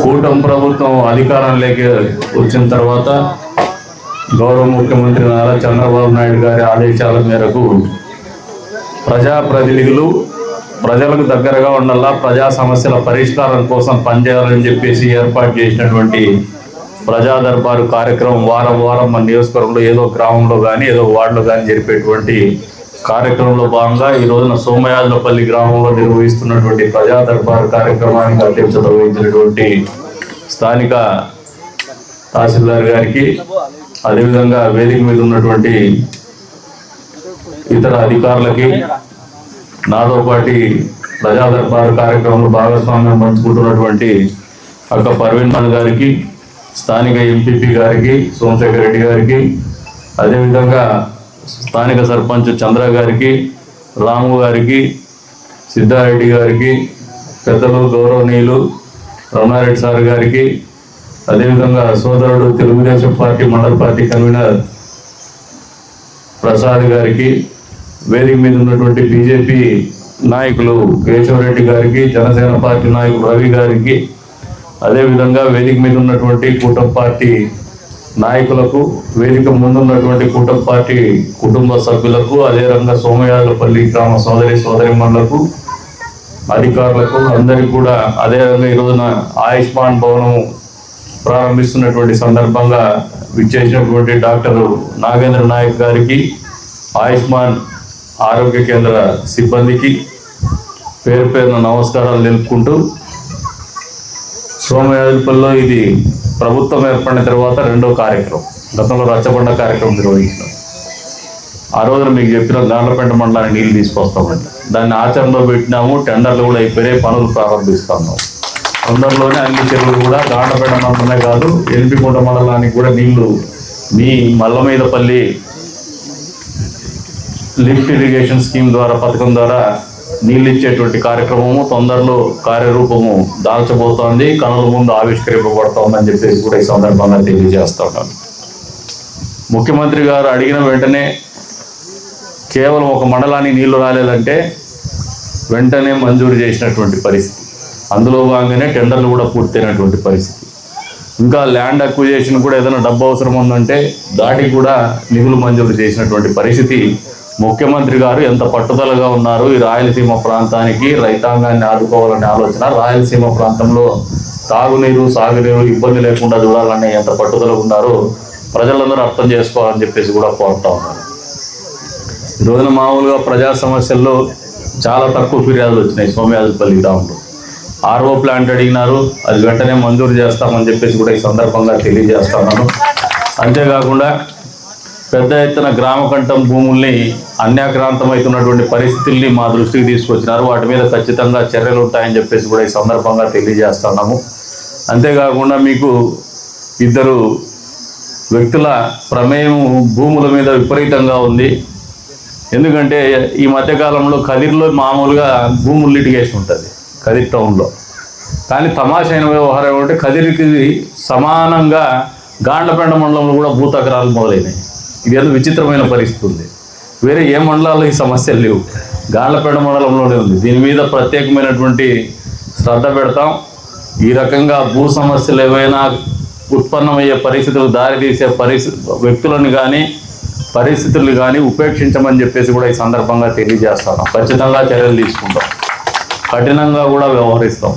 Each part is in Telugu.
కూటమి ప్రభుత్వం అధికారంలోకి వచ్చిన తర్వాత గౌరవ ముఖ్యమంత్రి నారా చంద్రబాబు నాయుడు గారి ఆదేశాల మేరకు ప్రజాప్రతినిధులు ప్రజలకు దగ్గరగా ఉండాలా, ప్రజా సమస్యల పరిష్కారం కోసం పనిచేయాలని చెప్పేసి ఏర్పాటు చేసినటువంటి ప్రజా దర్బారు కార్యక్రమం వారం మన నియోజకవర్గంలో ఏదో గ్రామంలో కానీ ఏదో వార్డులో కానీ జరిపేటువంటి కార్యక్రమంలో భాగంగా ఈ రోజున సోమయాజులపల్లి గ్రామంలో నిర్వహిస్తున్నటువంటి ప్రజా దర్బారు కార్యక్రమానికి అధ్యక్షత వహించినటువంటి స్థానిక తహసీల్దార్ గారికి, అదేవిధంగా వేదిక మీద ఉన్నటువంటి ఇతర అధికారులకి, నాతో పాటి ప్రజా దర్బారు కార్యక్రమంలో భాగస్వామ్యం పంచుకుంటున్నటువంటి అక్క పర్వీన్ ఖాన్ గారికి, స్థానిక ఎంపీపీ గారికి, సోమశేఖర్ రెడ్డి గారికి, అదేవిధంగా స్థానిక సర్పంచ్ చంద్ర గారికి, రాము గారికి, సిద్ధారెడ్డి గారికి, పెద్దలు గౌరవనీయులు రమణారెడ్డి సార్ గారికి, అదేవిధంగా సోదరుడు తెలుగుదేశం పార్టీ మండల పార్టీ కన్వీనర్ ప్రసాద్ గారికి, వేదిక మీద ఉన్నటువంటి బీజేపీ నాయకులు కేశవరెడ్డి గారికి, జనసేన పార్టీ నాయకులు రవి గారికి, అదేవిధంగా వేదిక మీద ఉన్నటువంటి కూటమి పార్టీ నాయకులకు, వేదిక ముందున్నటువంటి కూటమి పార్టీ కుటుంబ సభ్యులకు, అదేవిధంగా సోమయాజులపల్లి గ్రామ సోదరిమణులకు, అధికారులకు అందరికీ కూడా, అదేవిధంగా ఈ రోజున ఆయుష్మాన్ భవనం ప్రారంభిస్తున్నటువంటి సందర్భంగా విచ్చేసినటువంటి డాక్టర్ నాగేంద్ర నాయక్ గారికి, ఆయుష్మాన్ ఆరోగ్య కేంద్ర సిబ్బందికి పేరు పేరున నమస్కారాలు తెలుపుకుంటూ, సోమయాజులపల్లిలో ఇది ప్రభుత్వం ఏర్పడిన తర్వాత రెండో కార్యక్రమం. గతంలో రచ్చబండ కార్యక్రమం నిర్వహించినాం. ఆ రోజున మీకు చెప్పిన గాండ్లపేట మండలానికి నీళ్ళు తీసుకొస్తామండి. దాన్ని ఆచరణలో పెట్టినాము. టెండర్లు కూడా అయిపోయి పనులు ప్రారంభిస్తున్నాము. తొందరలోనే అన్ని చెరువులు కూడా గాండ్లపేట మండలమే కాదు, ఎల్పికొండ మండలానికి కూడా నీళ్లు మీ మల్లమీదపల్లి లిఫ్ట్ ఇరిగేషన్ స్కీమ్ ద్వారా, పథకం ద్వారా నీళ్ళు ఇచ్చేటువంటి కార్యక్రమము తొందరలో కార్యరూపము దాల్చబోతోంది, కనుల ముందు ఆవిష్కరింపబడుతోందని చెప్పేసి కూడా ఈ సందర్భంగా తెలియజేస్తా ఉన్నాను. ముఖ్యమంత్రి గారు అడిగిన వెంటనే కేవలం ఒక మండలానికి నీళ్లు రాలేదంటే వెంటనే మంజూరు చేసినటువంటి పరిస్థితి. అందులో భాగంగానే టెండర్లు కూడా పూర్తయినటువంటి పరిస్థితి. ఇంకా ల్యాండ్ అక్విజిషన్ కూడా ఏదైనా డబ్బు అవసరం ఉందంటే దాటికి కూడా నిధులు మంజూరు చేసినటువంటి పరిస్థితి. ముఖ్యమంత్రి గారు ఎంత పట్టుదలగా ఉన్నారు. ఈ రాయలసీమ ప్రాంతానికి రైతాంగాన్ని ఆదుకోవాలనే ఆలోచన, రాయలసీమ ప్రాంతంలో తాగునీరు సాగునీరు ఇబ్బంది లేకుండా చూడాలని ఎంత పట్టుదల ఉన్నారో ప్రజలందరూ అర్థం చేసుకోవాలని చెప్పేసి కూడా కోరుతా ఉన్నారు. ఈ రోజున మామూలుగా ప్రజా సమస్యల్లో చాలా తక్కువ ఫిర్యాదులు వచ్చినాయి. సోమయాజులపల్లి గ్రామంలో ఆర్ఓ ప్లాంట్ అడిగినారు, అది వెంటనే మంజూరు చేస్తామని చెప్పేసి కూడా ఈ సందర్భంగా తెలియజేస్తా ఉన్నాను. అంతేకాకుండా పెద్ద ఎత్తున గ్రామ కంఠం భూముల్ని అన్యాక్రాంతమవుతున్నటువంటి పరిస్థితుల్ని మా దృష్టికి తీసుకొచ్చినారు. వాటి మీద ఖచ్చితంగా చర్యలు ఉంటాయని చెప్పేసి కూడా ఈ సందర్భంగా తెలియజేస్తున్నాము. అంతేకాకుండా మీకు ఇద్దరు వ్యక్తుల ప్రమేయం భూముల మీద విపరీతంగా ఉంది. ఎందుకంటే ఈ మధ్యకాలంలో కదిర్లో మామూలుగా భూములు లిటిగేషన్ ఉంటుంది కదిర్ టౌన్లో. కానీ తమాషైన వ్యవహారం ఏమంటే కదిరికి సమానంగా గాండ్లపేట మండలంలో కూడా భూతకరాలు మొదలైనాయి. ఇది ఏదో విచిత్రమైన పరిస్థితి ఉంది. వేరే ఏ మండలాల్లో ఈ సమస్యలు లేవు, గాండ్లపేట మండలంలోనే ఉంది. దీని మీద ప్రత్యేకమైనటువంటి శ్రద్ధ పెడతాం. ఈ రకంగా భూ సమస్యలు ఏవైనా ఉత్పన్నమయ్యే పరిస్థితులు దారితీసే వ్యక్తులను కానీ పరిస్థితులు కానీ ఉపేక్షించమని చెప్పేసి కూడా ఈ సందర్భంగా తెలియజేస్తాం. ఖచ్చితంగా చర్యలు తీసుకుంటాం, కఠినంగా కూడా వ్యవహరిస్తాం.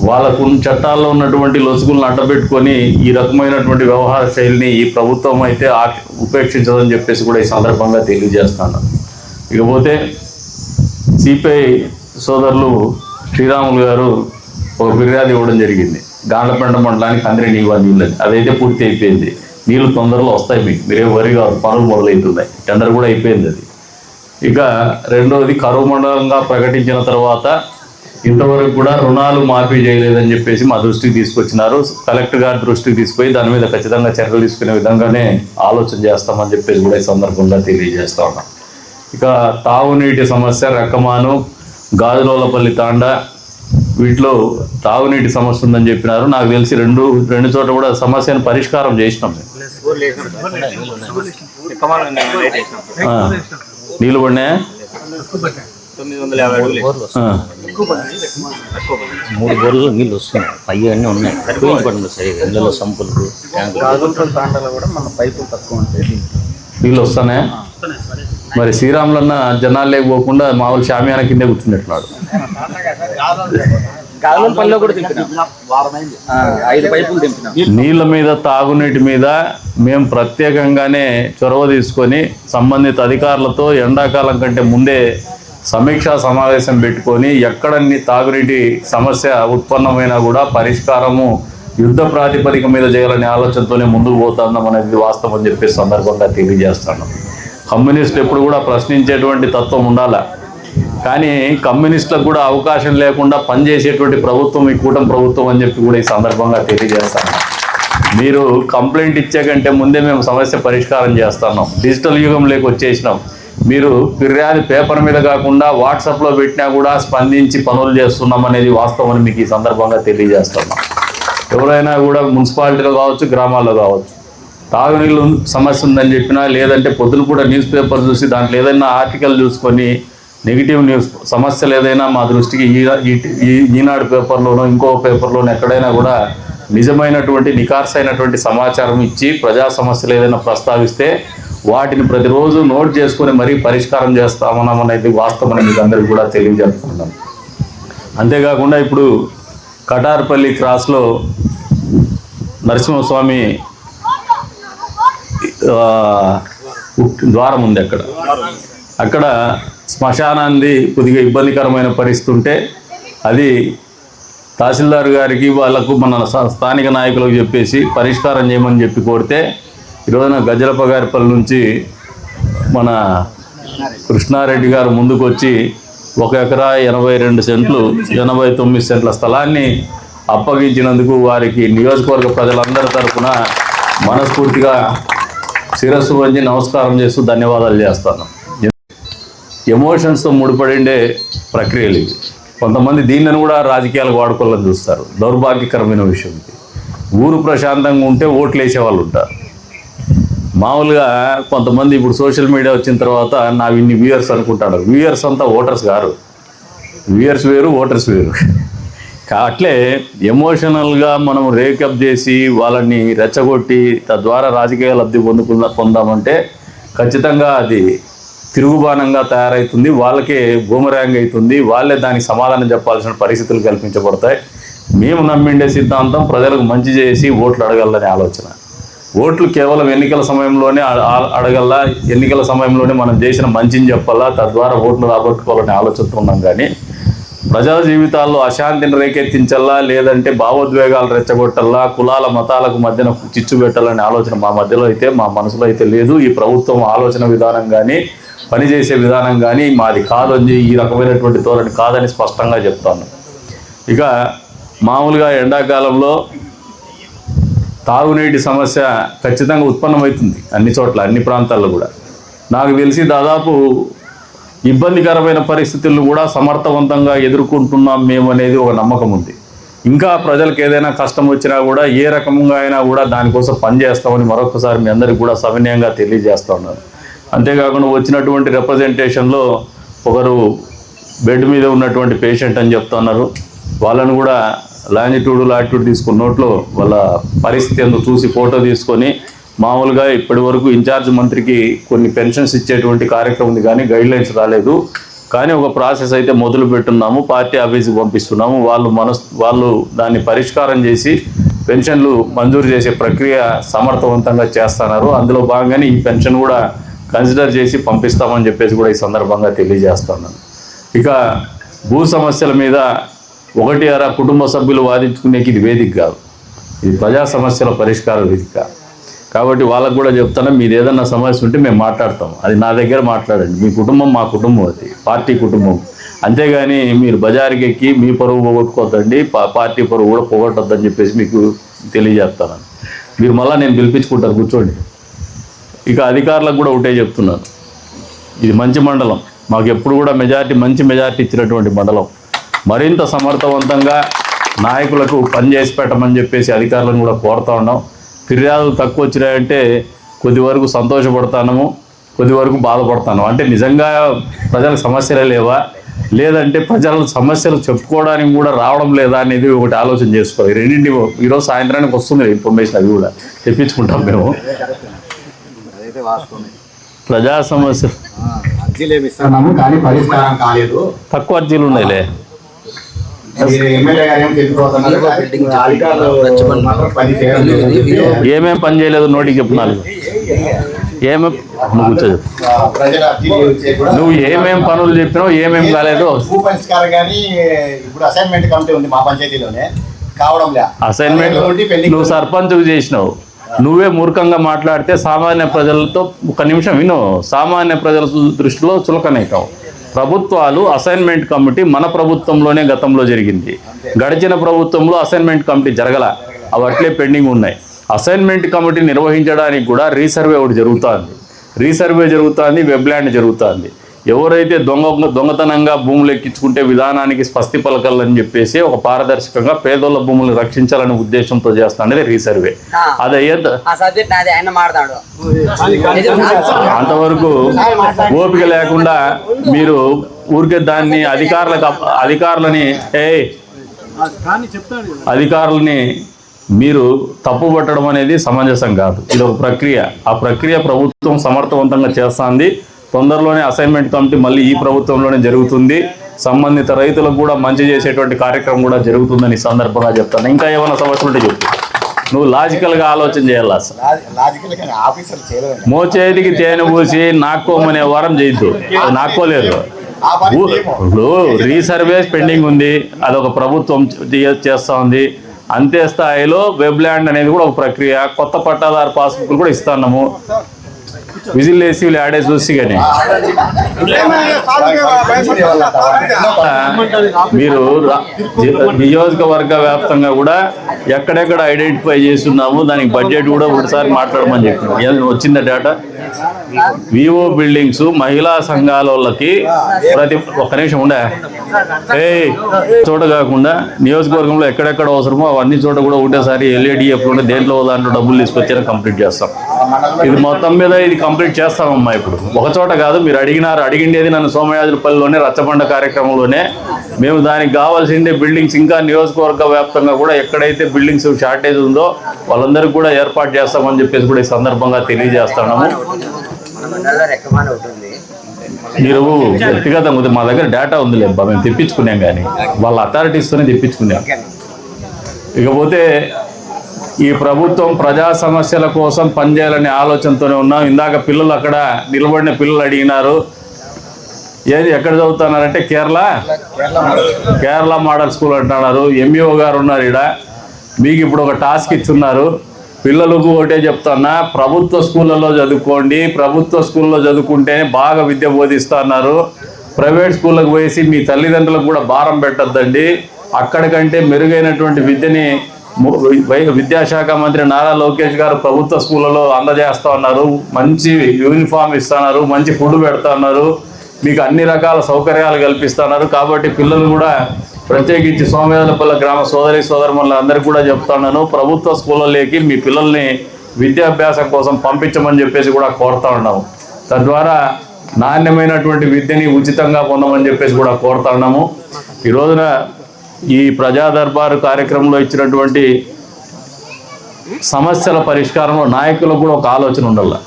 వాళ్ళకు చట్టాల్లో ఉన్నటువంటి లొసుగులను అడ్డబెట్టుకొని ఈ రకమైనటువంటి వ్యవహార శైలిని ఈ ప్రభుత్వం అయితే ఉపేక్షించదని చెప్పేసి కూడా ఈ సందర్భంగా తెలియజేస్తాను. ఇకపోతే సిపిఐ సోదరులు శ్రీరాములు గారు ఒక ఫిర్యాదు ఇవ్వడం జరిగింది. గాండ్లపేట మండలానికి అందరి నీళ్ళని, అదైతే పూర్తి అయిపోయింది. నీళ్ళు తొందరలో వస్తాయి, మీరే వరి కాదు, పనులు మొదలవుతున్నాయి. టెండర్ కూడా అయిపోయింది అది. ఇక రెండవది, కరువు మండలంగా ప్రకటించిన తర్వాత ఇంతవరకు కూడా రుణాలు మాఫీ చేయలేదని చెప్పేసి మా దృష్టికి తీసుకొచ్చినారు. కలెక్టర్ గారి దృష్టికి తీసుకుపోయి దాని మీద ఖచ్చితంగా చర్యలు తీసుకునే విధంగానే ఆలోచన చేస్తామని చెప్పేసి కూడా ఈ సందర్భంగా తెలియజేస్తా ఉన్నాం. ఇక తాగునీటి సమస్య, రక్కమాను, గాజులపల్లి తాండా, వీటిలో తాగునీటి సమస్య ఉందని చెప్పినారు. నాకు తెలిసి రెండు చోట్ల కూడా సమస్యను పరిష్కారం చేసినాం. నీళ్ళు పడినాయా? 3 బోర్లు నీళ్ళు వస్తున్నాయి, పై అన్నీ ఉన్నాయి, సరిపోయించబడి సరిగా ఇళ్ళలో సంపులకు ప్రాంతాల్లో కూడా మన పైపులు తక్కువ ఉంటాయి, నీళ్ళు వస్తున్నాయి. మరి శ్రీరాములన్న జనాలు లేకపోకుండా మామూలు షామియాన కిందే కూర్చున్నట్టున్నాడు. గాజులపల్లిలో కూడా తింటున్నాం, 5 పైపులు తింటున్నాం. నీళ్ళ మీద తాగునీటి మీద మేము ప్రత్యేకంగానే చొరవ తీసుకొని సంబంధిత అధికారులతో ఎండాకాలం కంటే ముందే సమీక్షా సమావేశం పెట్టుకొని ఎక్కడ తాగునీటి సమస్య ఉత్పన్నమైనా కూడా పరిష్కారము యుద్ధ ప్రాతిపదిక మీద చేయాలనే ఆలోచనతోనే ముందుకు పోతున్నాం అనేది వాస్తవం అని చెప్పే సందర్భంగా తెలియజేస్తున్నాం. కమ్యూనిస్టులు ఎప్పుడు కూడా ప్రశ్నించేటువంటి తత్వం ఉండాలి, కానీ కమ్యూనిస్టులకు కూడా అవకాశం లేకుండా పనిచేసేటువంటి ప్రభుత్వం ఈ కూటమి ప్రభుత్వం అని చెప్పి కూడా ఈ సందర్భంగా తెలియజేస్తాను. మీరు కంప్లైంట్ ఇచ్చే కంటే ముందే మేము సమస్య పరిష్కారం చేస్తున్నాం. డిజిటల్ యుగంలోకి వచ్చేసినాం. మీరు ఫిర్యాదు పేపర్ మీద కాకుండా వాట్సాప్లో పెట్టినా కూడా స్పందించి పనులు చేస్తున్నాం అనేది వాస్తవం మీకు ఈ సందర్భంగా తెలియజేస్తున్నాం. ఎవరైనా కూడా మున్సిపాలిటీలో కావచ్చు, గ్రామాల్లో కావచ్చు, తాగునీళ్ళు సమస్య ఉందని చెప్పినా, లేదంటే పొద్దున కూడా న్యూస్ పేపర్ చూసి దాంట్లో ఏదైనా ఆర్టికల్ చూసుకొని నెగిటివ్ న్యూస్ సమస్యలు ఏదైనా మా దృష్టికి ఈనాడు పేపర్లోనో ఇంకో పేపర్లోనో ఎక్కడైనా కూడా నిజమైనటువంటి నికార్సైనటువంటి సమాచారం ఇచ్చి ప్రజా సమస్యలు ఏదైనా ప్రస్తావిస్తే వాటిని ప్రతిరోజు నోట్ చేసుకొని మరీ పరిష్కారం చేస్తామన్నాం అనేది వాస్తవం మీకు అందరికీ కూడా తెలియజేస్తున్నాం. అంతేకాకుండా ఇప్పుడు కటార్పల్లి క్రాస్లో నరసింహస్వామి ద్వారం ఉంది. అక్కడ శ్మశానాన్ని కొద్దిగా ఇబ్బందికరమైన పరిస్థితి ఉంటే అది తహసీల్దార్ గారికి వాళ్ళకు మన స్థానిక నాయకులకు చెప్పేసి పరిష్కారం చేయమని చెప్పి కోరితే ఈరోజున గజ్జలపగారిపల్లి నుంచి మన కృష్ణారెడ్డి గారు ముందుకు వచ్చి 1 ఎకరా 82 సెంట్లు 89 సెంట్ల స్థలాన్ని అప్పగించినందుకు వారికి నియోజకవర్గ ప్రజలందరి తరఫున మనస్ఫూర్తిగా శిరస్సు వంచి నమస్కారం చేస్తూ ధన్యవాదాలు చేస్తాను. ఎమోషన్స్తో ముడిపడిండే ప్రక్రియలు ఇవి. కొంతమంది దీనిని కూడా రాజకీయాలకు వాడుకోవాలని చూస్తారు. దౌర్భాగ్యకరమైన విషయం ఇది. ఊరు ప్రశాంతంగా ఉంటే ఓట్లు వేసేవాళ్ళు ఉంటారు. మామూలుగా కొంతమంది ఇప్పుడు సోషల్ మీడియా వచ్చిన తర్వాత నా ఇన్ని వ్యూయర్స్ అనుకుంటాడు. వ్యూయర్స్ అంతా ఓటర్స్ గారు. వ్యూయర్స్ వేరు, ఓటర్స్ వేరు. అట్లే ఎమోషనల్గా మనం రేకప్ చేసి వాళ్ళని రెచ్చగొట్టి తద్వారా రాజకీయ లబ్ధి పొందామంటే ఖచ్చితంగా అది తిరుగుబాణంగా తయారవుతుంది. వాళ్ళకే బూమరాంగ్ అవుతుంది. వాళ్ళే దానికి సమాధానం చెప్పాల్సిన పరిస్థితులు కల్పించబడతాయి. మేము నమ్మిండే సిద్ధాంతం ప్రజలకు మంచి చేసి ఓట్లు అడగాలనే ఆలోచన. ఓట్లు కేవలం ఎన్నికల సమయంలోనే అడగల్లా, ఎన్నికల సమయంలోనే మనం చేసిన మంచిని చెప్పాలా, తద్వారా ఓట్లు రాబట్టుకోవాలనే ఆలోచనతో ఉన్నాం. కానీ ప్రజా జీవితాల్లో అశాంతిని రేకెత్తించల్లా, లేదంటే భావోద్వేగాలు రెచ్చగొట్టల్లా, కులాల మతాలకు మధ్యన చిచ్చు పెట్టాలనే ఆలోచన మా మధ్యలో అయితే, మా మనసులో అయితే లేదు. ఈ ప్రభుత్వం ఆలోచన విధానం కానీ పనిచేసే విధానం కానీ మాది కాదని, ఈ రకమైనటువంటి ధోరణి కాదని స్పష్టంగా చెప్తాను. ఇక మామూలుగా ఎండాకాలంలో తాగునీటి సమస్య ఖచ్చితంగా ఉత్పన్నమవుతుంది అన్ని చోట్ల, అన్ని ప్రాంతాల్లో కూడా. నాకు తెలిసి దాదాపు ఇబ్బందికరమైన పరిస్థితులను కూడా సమర్థవంతంగా ఎదుర్కొంటున్నాం మేము అనేది ఒక నమ్మకం ఉంది. ఇంకా ప్రజలకు ఏదైనా కష్టం వచ్చినా కూడా ఏ రకంగా అయినా కూడా దానికోసం పనిచేస్తామని మరొకసారి మీ అందరికీ కూడా సవినయంగా తెలియజేస్తా ఉన్నాను. అంతేకాకుండా వచ్చినటువంటి రిప్రజెంటేషన్లో ఒకరు బెడ్ మీద ఉన్నటువంటి పేషెంట్ అని చెప్తున్నారు. వాళ్ళను కూడా లాటిట్యూడ్ తీసుకున్న నోట్లో వాళ్ళ పరిస్థితి ఎందుకు చూసి ఫోటో తీసుకొని మామూలుగా ఇప్పటి వరకు ఇన్ఛార్జ్ మంత్రికి కొన్ని పెన్షన్స్ ఇచ్చేటువంటి కార్యక్రమం ఉంది, కానీ గైడ్లైన్స్ రాలేదు. కానీ ఒక ప్రాసెస్ అయితే మొదలు పెట్టున్నాము, పార్టీ ఆఫీస్కి పంపిస్తున్నాము. వాళ్ళు దాన్ని పరిష్కారం చేసి పెన్షన్లు మంజూరు చేసే ప్రక్రియ సమర్థవంతంగా చేస్తున్నారు. అందులో భాగంగానే ఈ పెన్షన్ కూడా కన్సిడర్ చేసి పంపిస్తామని చెప్పేసి కూడా ఈ సందర్భంగా తెలియజేస్తున్నాను. ఇక భూ సమస్యల మీద 1 కుటుంబ సభ్యులు వాదించుకునేకి ఇది వేదిక కాదు, ఇది ప్రజా సమస్యల పరిష్కార వేదిక. కాబట్టి వాళ్ళకు కూడా చెప్తాను, మీరు ఏదన్నా సమస్య ఉంటే మేము మాట్లాడతాం, అది నా దగ్గర మాట్లాడండి. మీ కుటుంబం మా కుటుంబం, అది పార్టీ కుటుంబం. అంతేగాని మీరు బజారుకి ఎక్కి మీ పరువు పోగొట్టుకోవద్దండి, పార్టీ పరువు కూడా పోగొట్టొద్దని చెప్పేసి మీకు తెలియజేస్తాను. మీరు మళ్ళీ నేను పిలిపించుకుంటాను, కూర్చోండి. ఇక అధికారులకు కూడా ఒకటే చెప్తున్నాను, ఇది మంచి మండలం, మాకు ఎప్పుడు కూడా మంచి మెజార్టీ ఇచ్చినటువంటి మండలం. మరింత సమర్థవంతంగా నాయకులకు పనిచేసి పెట్టమని చెప్పేసి అధికారులను కూడా కోరుతా ఉన్నాం. ఫిర్యాదులు తక్కువ వచ్చినాయంటే కొద్ది వరకు సంతోషపడతాము, కొద్ది వరకు బాధపడతాను. అంటే నిజంగా ప్రజలకు సమస్యలే లేవా, లేదంటే ప్రజల సమస్యలు చెప్పుకోవడానికి కూడా రావడం లేదా అనేది ఒకటి ఆలోచన చేసుకోవాలి. రెండింటి ఈరోజు సాయంత్రానికి వస్తుంది ఇన్ఫర్మేషన్, అది కూడా తెప్పించుకుంటాం మేము. ప్రజా సమస్యలు అర్జీలు ఏమి ఇస్తున్నాము కానీ పరిష్కారం కాలేదు. తక్కువ అర్జీలు ఉన్నాయిలే. ఎమ్మెల్యే గారు ఏం చెప్పిపోతున్నారు, అధికారులు మాత్రం పని చేయాలి. ఏమేం పని చేయలేదు నోటికి చెప్తున్నాను. ఏమేం నువ్వు కూర్చోదు, ప్రజల అర్జీలు వచ్చేవి కూడా నువ్వు ఏమేం పనులు చెప్పినావు, ఏమేం కాలేదు. భూ పరిష్కారం కానీ ఇప్పుడు అసైన్మెంట్ కమిటీ ఉంది మా పంచాయతీలోనే, కావడం లే. అసైన్మెంట్ నువ్వు సర్పంచ్కు చేసినావు. నువ్వే మూర్ఖంగా మాట్లాడితే సామాన్య ప్రజలతో ఒక నిమిషం విను, సామాన్య ప్రజల దృష్టిలో చులకనైతావు. ప్రభుత్వాలు అసైన్మెంట్ కమిటీ మన ప్రభుత్వంలోనే గతంలో జరిగింది. గడిచిన ప్రభుత్వంలో అసైన్మెంట్ కమిటీ జరగల, అవి అట్లే పెండింగ్ ఉన్నాయి. అసైన్మెంట్ కమిటీ నిర్వహించడానికి కూడా రీసర్వే ఒకటి జరుగుతుంది, వెబ్ల్యాండ్ జరుగుతుంది. ఎవరైతే దొంగతనంగా భూములు ఎక్కించుకుంటే విధానానికి స్పష్టి పలకాలని చెప్పేసి ఒక పారదర్శకంగా పేదోళ్ళ భూములను రక్షించాలనే ఉద్దేశంతో చేస్తానది రీసర్వే. అది అయ్యేది అంతవరకు ఓపిక లేకుండా మీరు ఊరికే దాన్ని అధికారులని మీరు తప్పు పట్టడం అనేది సమంజసం కాదు. ఇది ఒక ప్రక్రియ. ఆ ప్రక్రియ ప్రభుత్వం సమర్థవంతంగా చేస్తుంది. తొందరలోనే అసైన్మెంట్ కమిటీ మళ్ళీ ఈ ప్రభుత్వంలోనే జరుగుతుంది. సంబంధిత రైతులకు కూడా మంచి చేసేటువంటి కార్యక్రమం కూడా జరుగుతుందని సందర్భంగా చెప్తాను. ఇంకా ఏమైనా సమస్యలు ఉంటే చెప్పు. నువ్వు లాజికల్గా ఆలోచన చేయాలి. అసలు మోచేతికి తేనె పూసి నాక్కోమనే వారం చేయొద్దు, అది నాక్కోలేదు. ఇప్పుడు రీసర్వే పెండింగ్ ఉంది, అదొక ప్రభుత్వం చేస్తూ ఉంది. అంతే స్థాయిలో వెబ్ల్యాండ్ అనేది కూడా ఒక ప్రక్రియ. కొత్త పట్టాదారు పాస్బుక్లు కూడా ఇస్తున్నాము. విజిల్ వేసి వీళ్ళు ఆడే చూసి కానీ మీరు నియోజకవర్గ వ్యాప్తంగా కూడా ఎక్కడెక్కడ ఐడెంటిఫై చేస్తున్నాము, దానికి బడ్జెట్ కూడా ఒకసారి మాట్లాడమని చెప్పినాం. వచ్చిందా డేటా? వివో బిల్డింగ్స్ మహిళా సంఘాల వాళ్ళకి ఒక్క నిమిషం ఉండే చోట కాకుండా నియోజకవర్గంలో ఎక్కడెక్కడ అవసరమో అవన్నీ చోట కూడా ఒకటేసారి ఎల్ఏడిఎఫ్ ఉంటే దేంట్లో దాంట్లో డబ్బులు తీసుకొచ్చారో కంప్లీట్ చేస్తాం. ఇది మొత్తం మీద ఇది కంప్లీట్ చేస్తామమ్మా. ఇప్పుడు ఒక చోట కాదు, మీరు అడిగిండేది నన్ను సోమయాజులపల్లిలోనే రచ్చబండ కార్యక్రమంలోనే. మేము దానికి కావాల్సిందే బిల్డింగ్స్ ఇంకా నియోజకవర్గ వ్యాప్తంగా కూడా ఎక్కడైతే బిల్డింగ్స్ షార్టేజ్ ఉందో వాళ్ళందరికీ కూడా ఏర్పాటు చేస్తామని చెప్పేసి కూడా ఈ సందర్భంగా తెలియజేస్తున్నాము. మీరు వ్యక్తిగతంగా మా దగ్గర డేటా ఉందిలే, మేము తెప్పించుకున్నాం, కానీ వాళ్ళ అథారిటీస్తోనే తెప్పించుకున్నాం. ఇకపోతే ఈ ప్రభుత్వం ప్రజా సమస్యల కోసం పనిచేయాలనే ఆలోచనతోనే ఉన్నాం. ఇందాక పిల్లలు అక్కడ నిలబడిన పిల్లలు అడిగినారు, ఏది ఎక్కడ చదువుతున్నారంటే కేరళ మోడల్ స్కూల్ అంటున్నారు. ఎంఈఓ గారు ఉన్నారు ఇక్కడ. మీకు ఇప్పుడు ఒక టాస్క్ ఇచ్చున్నారు. పిల్లలకు ఒకటే చెప్తున్నా, ప్రభుత్వ స్కూళ్ళలో చదువుకోండి. ప్రభుత్వ స్కూల్లో చదువుకుంటేనే బాగా విద్య బోధిస్తున్నారు. ప్రైవేట్ స్కూళ్ళకు పోయేసి మీ తల్లిదండ్రులకు కూడా భారం పెట్టద్దండి. అక్కడికంటే మెరుగైనటువంటి విద్యని విద్యాశాఖ మంత్రి నారా లోకేష్ గారు ప్రభుత్వ స్కూళ్ళలో అందజేస్తూ ఉన్నారు. మంచి యూనిఫామ్ ఇస్తున్నారు, మంచి ఫుడ్ పెడుతున్నారు, మీకు అన్ని రకాల సౌకర్యాలు కల్పిస్తున్నారు. కాబట్టి పిల్లలు కూడా ప్రత్యేకించి సోమయాజులపల్లి గ్రామ సోదరులు అందరికీ కూడా చెప్తున్నాను, ప్రభుత్వ స్కూళ్ళలోకి మీ పిల్లల్ని విద్యాభ్యాసం కోసం పంపించమని చెప్పేసి కూడా కోరుతా ఉన్నాము. తద్వారా నాణ్యమైనటువంటి విద్యని ఉచితంగా పొందమని చెప్పేసి కూడా కోరుతా ఉన్నాము. ఈ రోజున ఈ ప్రజా దర్బారు కార్యక్రమంలో ఇచ్చినటువంటి సమస్యల పరిష్కారంలో నాయకులకు కూడా ఒక ఆలోచన ఉండాలి.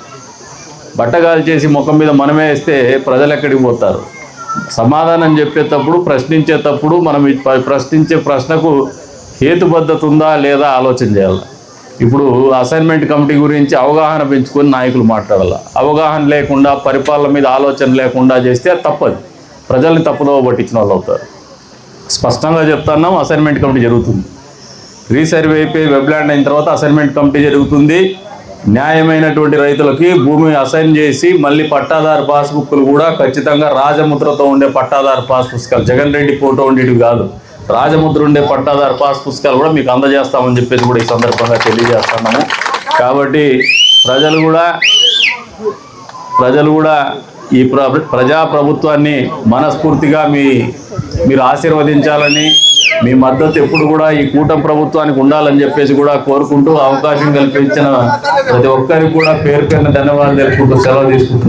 బట్టగాలు చేసి ముఖం మీద మనమే వేస్తే ప్రజలు ఎక్కడికి పోతారు? సమాధానం చెప్పేటప్పుడు, ప్రశ్నించేటప్పుడు మనం ప్రశ్నించే ప్రశ్నకు హేతుబద్ధత ఉందా లేదా ఆలోచన చేయాలి. ఇప్పుడు అసైన్మెంట్ కమిటీ గురించి అవగాహన పెంచుకొని నాయకులు మాట్లాడాలి. అవగాహన లేకుండా, పరిపాలన మీద ఆలోచన లేకుండా చేస్తే అది తప్పదు. ప్రజల్ని తప్పుదోవ పట్టించిన వాళ్ళు అవుతారు. స్పష్టంగా చెప్తున్నాం, అసైన్మెంట్ కమిటీ జరుగుతుంది. రీసర్వే అయిపోయి వెబ్ల్యాండ్ అయిన తర్వాత అసైన్మెంట్ కమిటీ జరుగుతుంది. న్యాయమైనటువంటి రైతులకి భూమి అసైన్ చేసి మళ్ళీ పట్టాదారు పాస్బుక్లు కూడా ఖచ్చితంగా రాజముద్రతో ఉండే పట్టాదారు పాస్ పుస్తకాలు, జగన్ రెడ్డి ఫోటో ఉండేవి కాదు, రాజముద్ర ఉండే పట్టాదారు పాస్ పుస్తకాలు కూడా మీకు అందజేస్తామని చెప్పేసి కూడా ఈ సందర్భంగా తెలియజేస్తున్నాము. కాబట్టి ప్రజలు కూడా ఈ ప్రజాప్రభుత్వాన్ని మనస్ఫూర్తిగా మీరు ఆశీర్వదించాలని, మీ మద్దతు ఎప్పుడు కూడా ఈ కూటమి ప్రభుత్వానికి ఉండాలని చెప్పేసి కూడా కోరుకుంటూ, అవకాశం కల్పించిన ప్రతి ఒక్కరికి కూడా పేరు ధన్యవాదాలు తెలుపుకుంటూ సెలవు తీసుకుంటున్నాను.